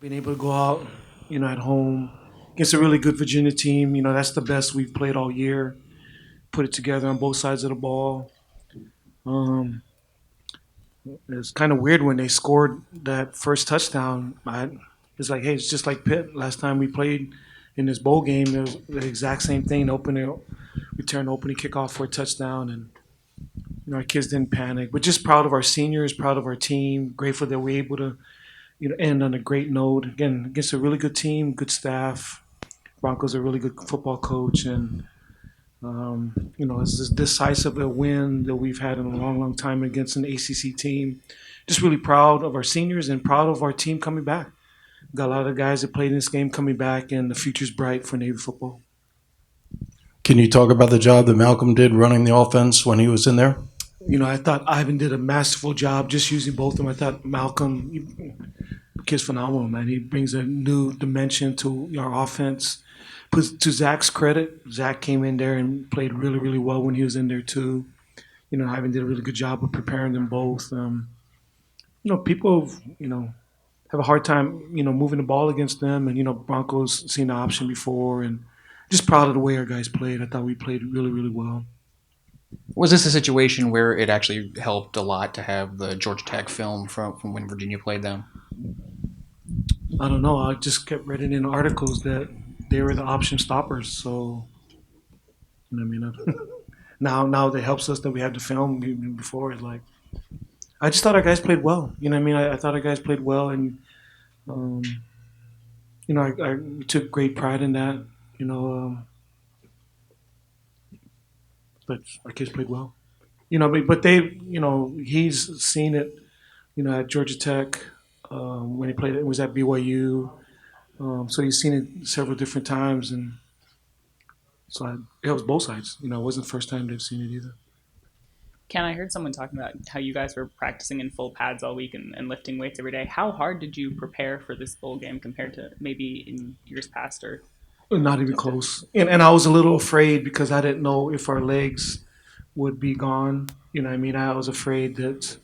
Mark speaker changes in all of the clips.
Speaker 1: Being able to go out, at home against a really good Virginia team, that's the best we've played all year. Put it together on both sides of the ball. Um, it's kind of weird when they scored that first touchdown. It's like, hey, it's just like Pitt. Last time we played in this bowl game, it was the exact same thing. Return opening kickoff for a touchdown, and our kids didn't panic. But just proud of our seniors, proud of our team. Grateful that we're able to end on a great note. Again, against a really good team, good staff. Broncos are a really good football coach, and it's this decisive a win that we've had in a long, long time against an ACC team. Just really proud of our seniors and proud of our team coming back. Got a lot of guys that played in this game coming back, and the future's bright for Navy football.
Speaker 2: Can you talk about the job that Malcolm did running the offense when he was in there?
Speaker 1: I thought Ivan did a masterful job just using both of them. I thought Malcolm, kid's phenomenal, man. He brings a new dimension to our offense. To Zach's credit, Zach came in there and played really, really well when he was in there too. Ivan did a really good job of preparing them both. People, have a hard time, moving the ball against them, and Broncos seen the option before, and just proud of the way our guys played. I thought we played really, really well.
Speaker 3: Was this a situation where it actually helped a lot to have the Georgia Tech film from when Virginia played them?
Speaker 1: I don't know. I just kept reading in articles that they were the option stoppers. So, now that helps us that we had the film before. It's like I just thought our guys played well. I thought our guys played well, and I took great pride in that. But our kids played well. But they, he's seen it. At Georgia Tech when he played. It was at BYU. So he's seen it several different times, and it was both sides. It wasn't the first time they've seen it either.
Speaker 4: Ken, I heard someone talking about how you guys were practicing in full pads all week and lifting weights every day. How hard did you prepare for this bowl game compared to maybe in years past? Or
Speaker 1: not even close. And I was a little afraid because I didn't know if our legs would be gone. I was afraid that,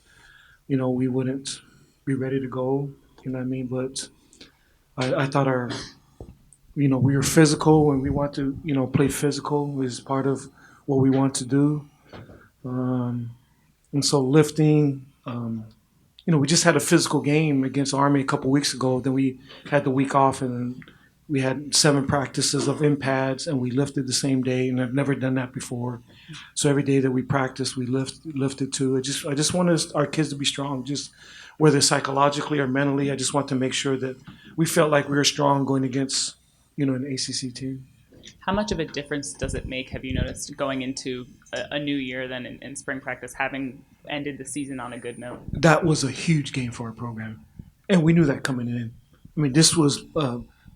Speaker 1: we wouldn't be ready to go. But I thought we were physical and we want to, play physical is part of what we want to do. And so lifting, we just had a physical game against Army a couple weeks ago. Then we had the week off and we had 7 practices of in-pads and we lifted the same day, and I've never done that before. So every day that we practiced, we lifted too. I just wanted our kids to be strong, just whether psychologically or mentally. I just want to make sure that we felt like we were strong going against, an ACC team.
Speaker 4: How much of a difference does it make, have you noticed, going into a new year then in spring practice, having ended the season on a good note?
Speaker 1: That was a huge game for our program, and we knew that coming in. This was,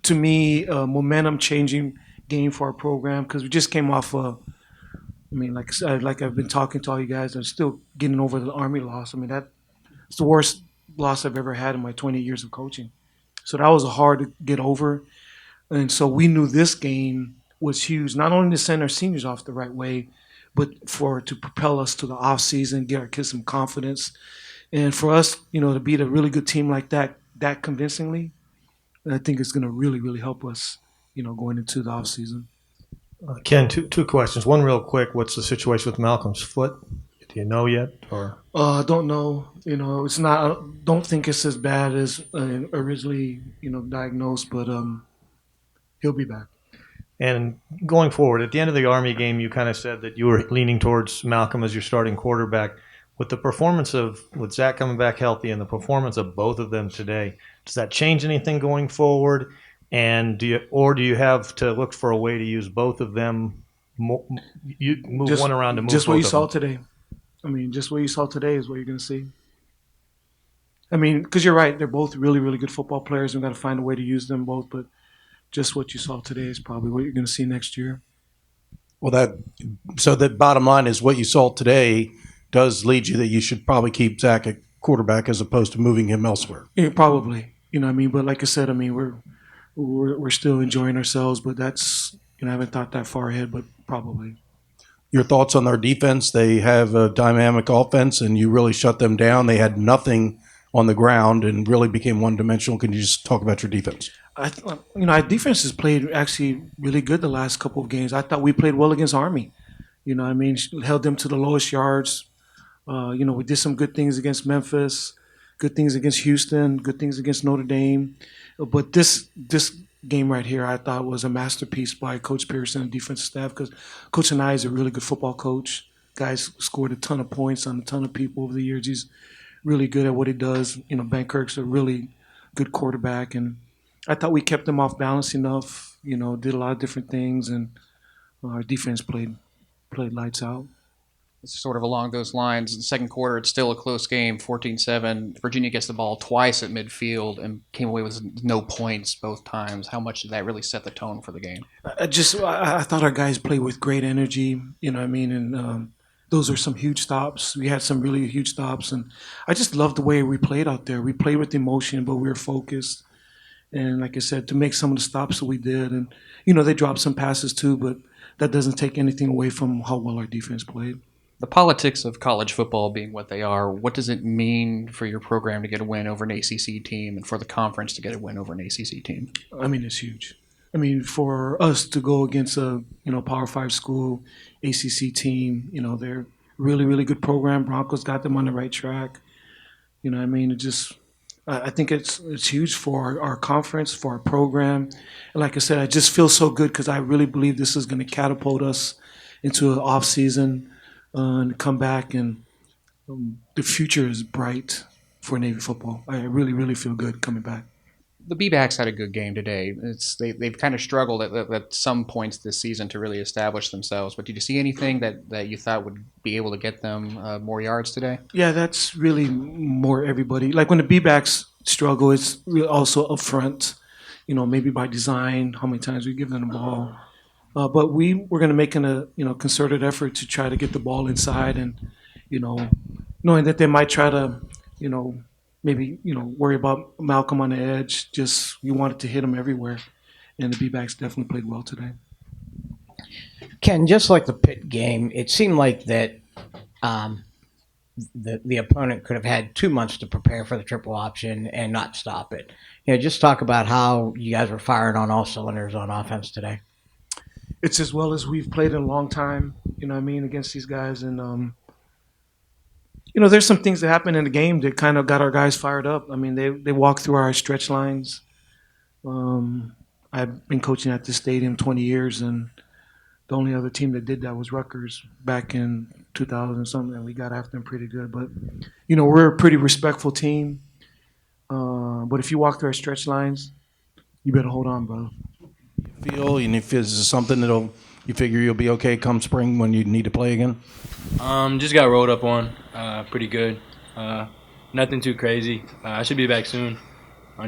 Speaker 1: to me, a momentum-changing game for our program because we just came off like I've been talking to all you guys, I'm still getting over the Army loss. That's the worst loss I've ever had in my 20 years of coaching. So that was hard to get over. And so we knew this game was huge, not only to send our seniors off the right way, but to propel us to the off season, get our kids some confidence. And for us, to beat a really good team like that convincingly, I think it's going to really, really help us, going into the off season.
Speaker 5: Ken, two questions. One real quick. What's the situation with Malcolm's foot? Do you know yet? Or
Speaker 1: I don't know. It's not. I don't think it's as bad as originally, diagnosed, but he'll be back.
Speaker 5: And going forward, at the end of the Army game, you kind of said that you were leaning towards Malcolm as your starting quarterback. With the performance with Zach coming back healthy and the performance of both of them today, does that change anything going forward? And do you have to look for a way to use both of them? You move one around to move
Speaker 1: just what you
Speaker 5: both
Speaker 1: saw
Speaker 5: of them.
Speaker 1: today. Just what you saw today is what you're going to see. Because you're right, they're both really, really good football players. We've got to find a way to use them both. But just what you saw today is probably what you're going to see next year.
Speaker 2: Well, so the bottom line is what you saw today does lead you that you should probably keep Zach at quarterback as opposed to moving him elsewhere.
Speaker 1: Yeah, probably. But like I said, we're still enjoying ourselves. But that's I haven't thought that far ahead, but probably.
Speaker 2: Your thoughts on their defense? They have a dynamic offense, and you really shut them down. They had nothing on the ground and really became one-dimensional. Can you just talk about your defense?
Speaker 1: Our defense has played actually really good the last couple of games. I thought we played well against Army. Held them to the lowest yards. We did some good things against Memphis, good things against Houston, good things against Notre Dame. But this game right here, I thought was a masterpiece by Coach Pearson and defensive staff, because Coach Anai is a really good football coach. Guys scored a ton of points on a ton of people over the years. He's really good at what he does. Ben Kirk's a really good quarterback, and I thought we kept them off balance enough. Did a lot of different things, and our defense played lights out.
Speaker 3: It's sort of along those lines. In the second quarter, it's still a close game, 14-7. Virginia gets the ball twice at midfield and came away with no points both times. How much did that really set the tone for the game?
Speaker 1: I thought our guys played with great energy, and those are some huge stops. We had some really huge stops, and I just loved the way we played out there. We played with emotion, but we were focused. And like I said, to make some of the stops that we did, and they dropped some passes too, but that doesn't take anything away from how well our defense played.
Speaker 3: The politics of college football being what they are, what does it mean for your program to get a win over an ACC team and for the conference to get a win over an ACC team?
Speaker 1: It's huge. For us to go against a Power 5 school, ACC team, they're really, really good program. Broncos got them on the right track. I think it's huge for our conference, for our program. And like I said, I just feel so good because I really believe this is going to catapult us into an off season and come back, and the future is bright for Navy football. I really, really feel good coming back.
Speaker 3: The B-backs had a good game today. They've kind of struggled at some points this season to really establish themselves. But did you see anything that you thought would be able to get them more yards today?
Speaker 1: Yeah, that's really more everybody. Like when the B-backs struggle, it's really also up front, maybe by design, how many times we give them the ball. But we're going to make a concerted effort to try to get the ball inside, and knowing that they might try to maybe worry about Malcolm on the edge. Just we wanted to hit him everywhere, and the B-backs definitely played well today.
Speaker 6: Ken, just like the Pitt game, it seemed like that the opponent could have had 2 months to prepare for the triple option and not stop it. Just talk about how you guys were firing on all cylinders on offense today.
Speaker 1: It's as well as we've played in a long time, against these guys. And, there's some things that happened in the game that kind of got our guys fired up. They walked through our stretch lines. I've been coaching at this stadium 20 years, and the only other team that did that was Rutgers back in 2000-something, and we got after them pretty good. But, we're a pretty respectful team. But if you walk through our stretch lines, you better hold on, brother.
Speaker 2: Feel, and if this is something you figure you'll be okay come spring when you need to play again?
Speaker 7: Just got rolled up on, pretty good. Nothing too crazy. I should be back soon.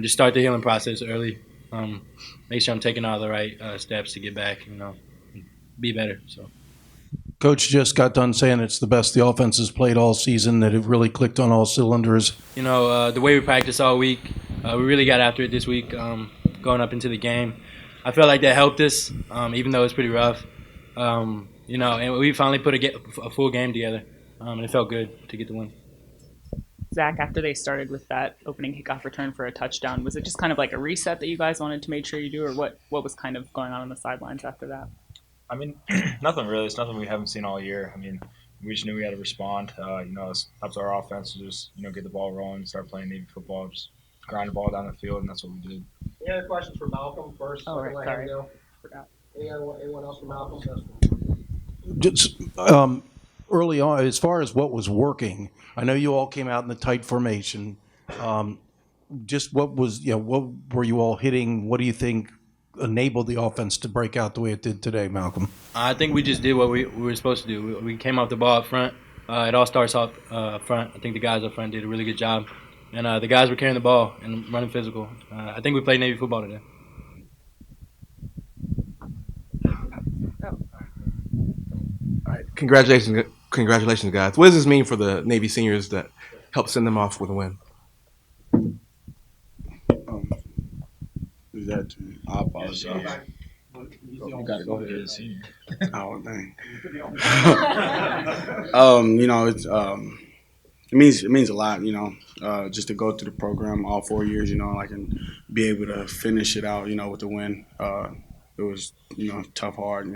Speaker 7: Just start the healing process early. Make sure I'm taking all the right steps to get back, be better. So,
Speaker 2: Coach just got done saying it's the best the offense has played all season, that it really clicked on all cylinders.
Speaker 7: The way we practiced all week, we really got after it this week, going up into the game. I felt like that helped us, even though it's pretty rough. And we finally put a full game together, and it felt good to get the win.
Speaker 4: Zach, after they started with that opening kickoff return for a touchdown, was it just kind of like a reset that you guys wanted to make sure you do, or what was kind of going on the sidelines after that?
Speaker 8: Nothing really. It's nothing we haven't seen all year. We just knew we had to respond. It's up to our offense to just, get the ball rolling, start playing Navy football, just grind the ball down the field, and that's what we did.
Speaker 9: Any other questions for Malcolm first?
Speaker 4: Oh, right, sorry.
Speaker 9: Forgot. Anyone else for Malcolm?
Speaker 2: Just early on, as far as what was working, I know you all came out in the tight formation. Just what were you all hitting? What do you think enabled the offense to break out the way it did today, Malcolm?
Speaker 7: I think we just did what we were supposed to do. We came off the ball up front. It all starts off front. I think the guys up front did a really good job. And the guys were carrying the ball and running physical. I think we played Navy football today.
Speaker 10: All right. Congratulations, guys. What does this mean for the Navy seniors that helped send them off with a win?
Speaker 11: I apologize. You gotta go ahead, senior. Oh, dang. It's it means a lot, just to go through the program all 4 years, like and be able to finish it out, with the win. It was tough, hard,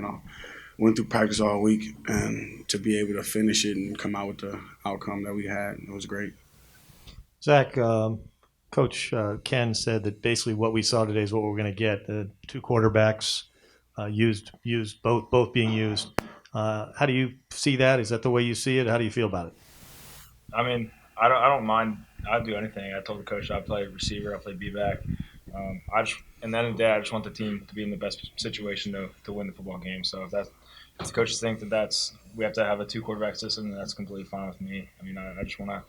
Speaker 11: went through practice all week, and to be able to finish it and come out with the outcome that we had, it was great.
Speaker 5: Zach, Coach Ken said that basically what we saw today is what we're going to get. The two quarterbacks used both being used. How do you see that? Is that the way you see it? How do you feel about it?
Speaker 8: I mean, I don't mind. I'd do anything. I told the coach I play receiver, I play B-back. And then the day, I just want the team to be in the best situation to win the football game. So if the coaches think that we have to have a two quarterback system, then that's completely fine with me. I mean, I just want to,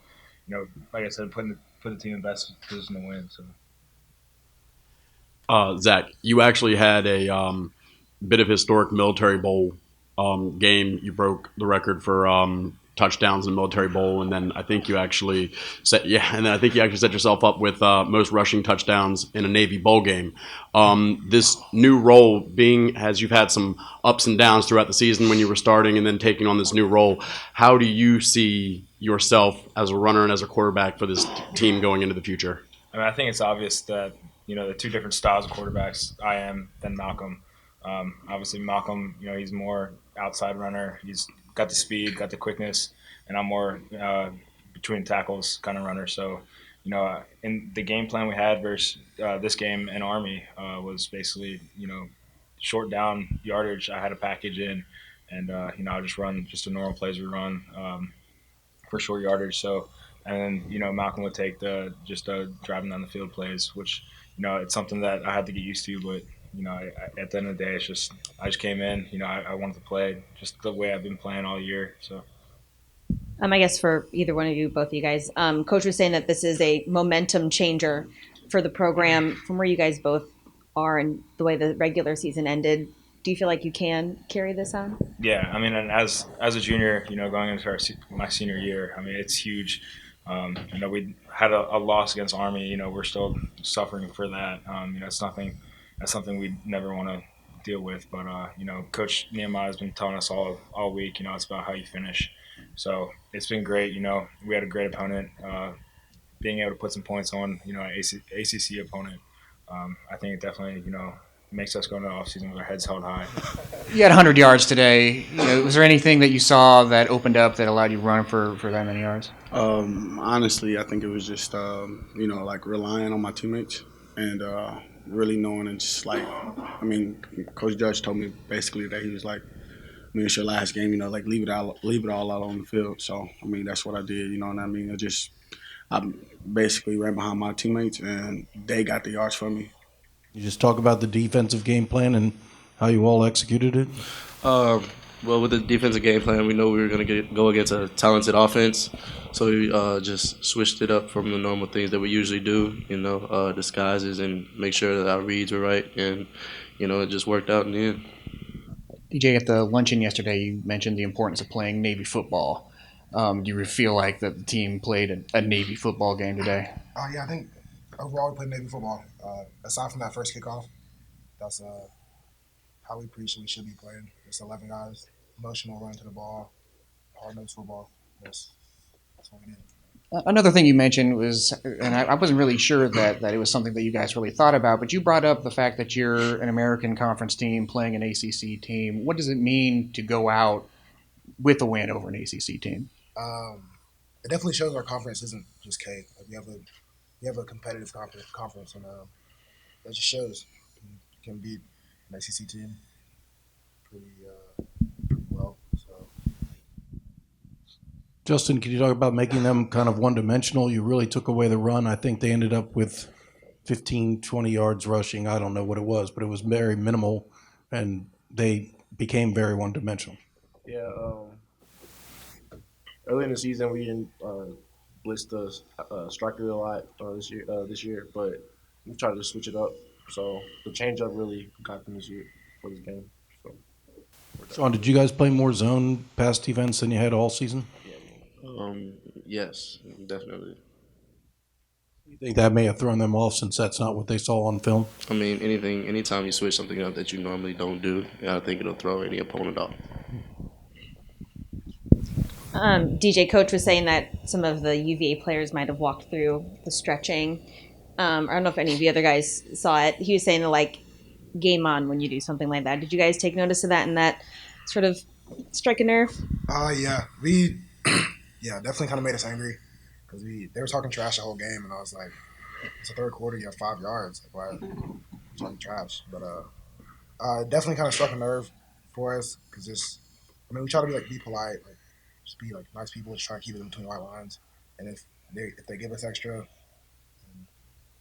Speaker 8: like I said, put the team in the best position to win. So.
Speaker 12: Zach, you actually had a bit of historic Military Bowl game. You broke the record for touchdowns in the Military Bowl, and then I think you actually set yourself up with most rushing touchdowns in a Navy bowl game. This new role, being as you've had some ups and downs throughout the season when you were starting, and then taking on this new role, how do you see yourself as a runner and as a quarterback for this team going into the future?
Speaker 8: I mean, I think it's obvious that the two different styles of quarterbacks I am than Malcolm. Obviously, Malcolm, he's more outside runner. He's got the speed, got the quickness, and I'm more between tackles kind of runner. So, in the game plan we had versus this game in Army was basically, short down yardage. I had a package in, and I just run just the normal plays we run for short yardage. So, and then Malcolm would take just driving down the field plays, which it's something that I had to get used to, but. At the end of the day, I just came in. I wanted to play just the way I've been playing all year. So,
Speaker 13: I guess for either one of you, both of you guys, Coach was saying that this is a momentum changer for the program. From where you guys both are and the way the regular season ended, do you feel like you can carry this on?
Speaker 8: Yeah, I mean, and as a junior, going into my senior year, I mean, it's huge. We had a loss against Army. We're still suffering for that. That's something we never want to deal with. But, Coach Nehemiah has been telling us all week, it's about how you finish. So it's been great. We had a great opponent. Being able to put some points on, ACC opponent, I think it definitely, makes us go into the offseason with our heads held high.
Speaker 3: You had 100 yards today. Was there anything that you saw that opened up that allowed you to run for that many yards?
Speaker 11: Honestly, I think it was just, like relying on my teammates and really knowing and just Coach Judge told me basically that he was like, it's your last game, like leave it all out on the field. So, that's what I did, you know what I mean? I basically ran behind my teammates and they got the yards for me.
Speaker 2: You just talk about the defensive game plan and how you all executed it?
Speaker 14: Well, with the defensive game plan, we know we were going to go against a talented offense. So we just switched it up from the normal things that we usually do, disguises and make sure that our reads were right. And, it just worked out in the end.
Speaker 3: DJ, at the luncheon yesterday, you mentioned the importance of playing Navy football. Do you feel like that the team played a Navy football game today?
Speaker 15: Yeah, I think overall we played Navy football. Aside from that first kickoff, that's how we preach we should be playing. Just 11 guys, emotional run to the ball, hard-nosed football. That's what we did.
Speaker 3: Another thing you mentioned was, and I wasn't really sure that it was something that you guys really thought about, but you brought up the fact that you're an American Conference team playing an ACC team. What does it mean to go out with a win over an ACC team?
Speaker 15: It definitely shows our conference isn't just K. We have a competitive conference, and that just shows you can beat an ACC team pretty well. So.
Speaker 2: Justin, can you talk about making them kind of one-dimensional? You really took away the run. I think they ended up with 15, 20 yards rushing. I don't know what it was, but it was very minimal, and they became very one-dimensional.
Speaker 16: Yeah. Early in the season, we didn't blitz the striker a lot this year, but we tried to switch it up. So the change-up really got them this year for this game.
Speaker 2: Sean, did you guys play more zone pass defense than you had all season?
Speaker 14: Yes, definitely.
Speaker 2: You think that may have thrown them off since that's not what they saw on film?
Speaker 14: I mean, anytime you switch something up that you normally don't do, I think it'll throw any opponent off.
Speaker 13: DJ Coach was saying that some of the UVA players might have walked through the stretching. I don't know if any of the other guys saw it. He was saying like game on when you do something like that. Did you guys take notice of that and that sort of strike a nerve?
Speaker 15: Yeah, we yeah definitely kind of made us angry because they were talking trash the whole game, and I was like, it's the third quarter, you have 5 yards, like why talking trash? But definitely kind of struck a nerve for us because just we try to be polite, like just be like nice people, just try to keep it in between the white lines, and if they give us extra,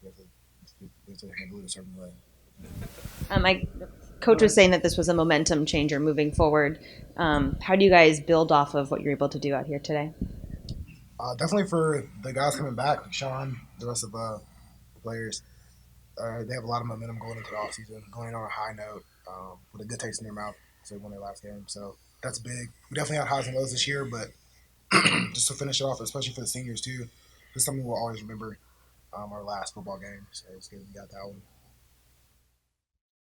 Speaker 15: then we have to handle it a certain way.
Speaker 13: My coach was saying that this was a momentum changer moving forward. How do you guys build off of what you're able to do out here today?
Speaker 15: Definitely for the guys coming back, like Sean, the rest of the players, they have a lot of momentum going into the offseason, going in on a high note with a good taste in their mouth because they won their last game. So that's big. We definitely had highs and lows this year, but just to finish it off, especially for the seniors too, this is something we'll always remember our last football game. So it's good we got that one.